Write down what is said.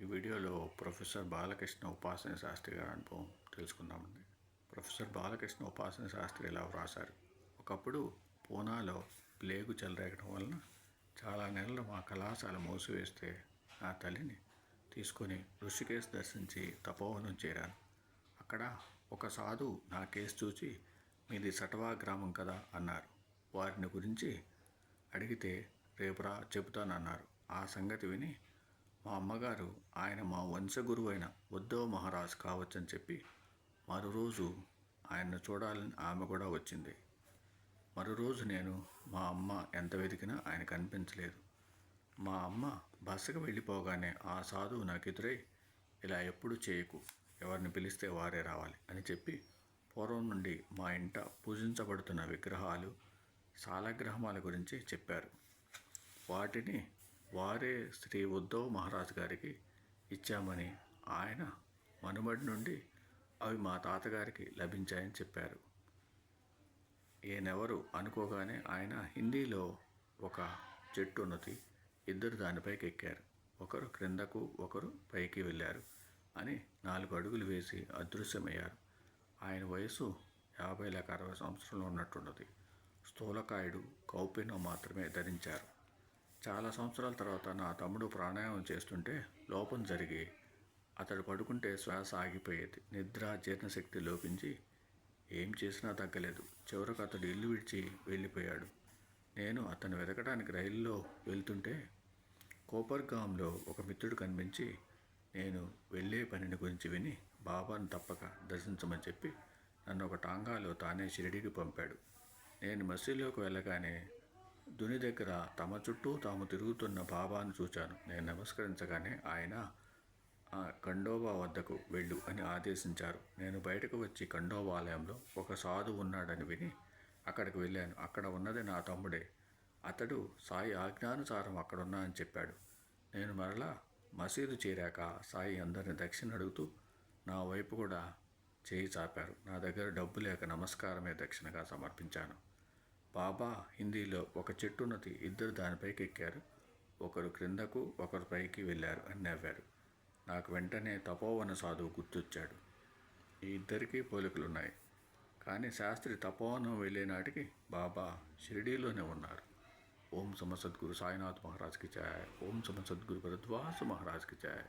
ఈ వీడియోలో ప్రొఫెసర్ బాలకృష్ణ ఉపాసన శాస్త్రి గారి అనుభవం తెలుసుకుందామండి. ప్రొఫెసర్ బాలకృష్ణ ఉపాసన శాస్త్రి ఇలా వ్రాశారు. ఒకప్పుడు పూనాలో ప్లేగు చెలరేగడం వలన చాలా నెలలు మా కళాశాల మూసివేస్తే నా తల్లిని తీసుకొని ఋషికేశ్ దర్శించి తపోవనం చేరాను. అక్కడ ఒక సాధువు నా కేసు చూసి మీది సటవా గ్రామం కదా అన్నారు. వారిని గురించి అడిగితే రేపురా చెబుతానన్నారు. ఆ సంగతి విని మా అమ్మగారు ఆయన మా వంశగురువు అయిన ఉద్ధవ్ మహారాజ్ కావచ్చని చెప్పి మరో రోజు ఆయన్ను చూడాలని ఆమె కూడా వచ్చింది. మరో రోజు నేను మా అమ్మ ఎంత వెతికినా ఆయన కనిపించలేదు. మా అమ్మ బస్సుకు వెళ్ళిపోగానే ఆ సాధువు నాకు ఎదురై ఇలా ఎప్పుడు చేయకు, ఎవరిని పిలిస్తే వారే రావాలి అని చెప్పి పూర్వం నుండి మా ఇంట పూజించబడుతున్న విగ్రహాలు సాలగ్రామాల గురించి చెప్పారు. వాటిని వారే శ్రీ ఉద్ధవ్ మహారాజ్ గారికి ఇచ్చామని, ఆయన మనుమడి నుండి అవి మా తాతగారికి లభించాయని చెప్పారు. ఈయనెవరు అనుకోగానే ఆయన హిందీలో ఒక చెట్టు ఉన్నది, ఇద్దరు దానిపైకి ఎక్కారు, ఒకరు క్రిందకు ఒకరు పైకి వెళ్ళారు అని 4 అడుగులు వేసి అదృశ్యమయ్యారు. ఆయన వయసు 50 లేక 60 సంవత్సరాలు ఉన్నట్టున్నది. స్థూలకాయుడు, కౌపీనం మాత్రమే ధరించారు. చాలా సంవత్సరాల తర్వాత నా తమ్ముడు ప్రాణాయామం చేస్తుంటే లోపం జరిగి అతడు పడుకుంటే శ్వాస ఆగిపోయేది. నిద్ర జీర్ణశక్తి లోపించి ఏం చేసినా తగ్గలేదు. చివరకు అతడు ఇల్లు విడిచి వెళ్ళిపోయాడు. నేను అతను వెతకడానికి రైలులో వెళ్తుంటే కోపర్గాంలో ఒక మిత్రుడు కనిపించి నేను వెళ్ళే పనిని గురించి విని బాబాను తప్పక దర్శించమని చెప్పి నన్ను ఒక టాంగాలో తానే షిరిడీకి పంపాడు. నేను మసీదులోకి వెళ్ళగానే దుని దగ్గర తమ చుట్టూ తాము తిరుగుతున్న బాబాను చూచాను. నేను నమస్కరించగానే ఆయన ఖండోబా వద్దకు వెళ్ళు అని ఆదేశించారు. నేను బయటకు వచ్చి ఖండోబా ఆలయంలో ఒక సాధువు ఉన్నాడని విని అక్కడికి వెళ్ళాను. అక్కడ ఉన్నది నా తమ్ముడే. అతడు సాయి ఆజ్ఞానుసారం అక్కడున్నా అని చెప్పాడు. నేను మరలా మసీదు చేరాక సాయి అందరిని దక్షిణ అడుగుతూ నా వైపు కూడా చేయి చాపారు. నా దగ్గర డబ్బు లేక నమస్కారమే దక్షిణగా సమర్పించాను. బాబా హిందీలో ఒక చెట్టున్నది, ఇద్దరు దానిపైకి ఎక్కారు, ఒకరు క్రిందకు ఒకరు పైకి వెళ్ళారు అని నవ్వారు. నాకు వెంటనే తపోవన సాధువు గుర్తొచ్చాడు. ఈ ఇద్దరికీ పోలికలున్నాయి. కానీ శాస్త్రి తపోవనం వెళ్ళే నాటికి బాబా షిరిడీలోనే ఉన్నారు. ఓం సమ సద్గురు సాయినాథ్ మహారాజ్కి జయ. ఓం సమ సద్గురు భరద్వాజ మహారాజ్కి జయ.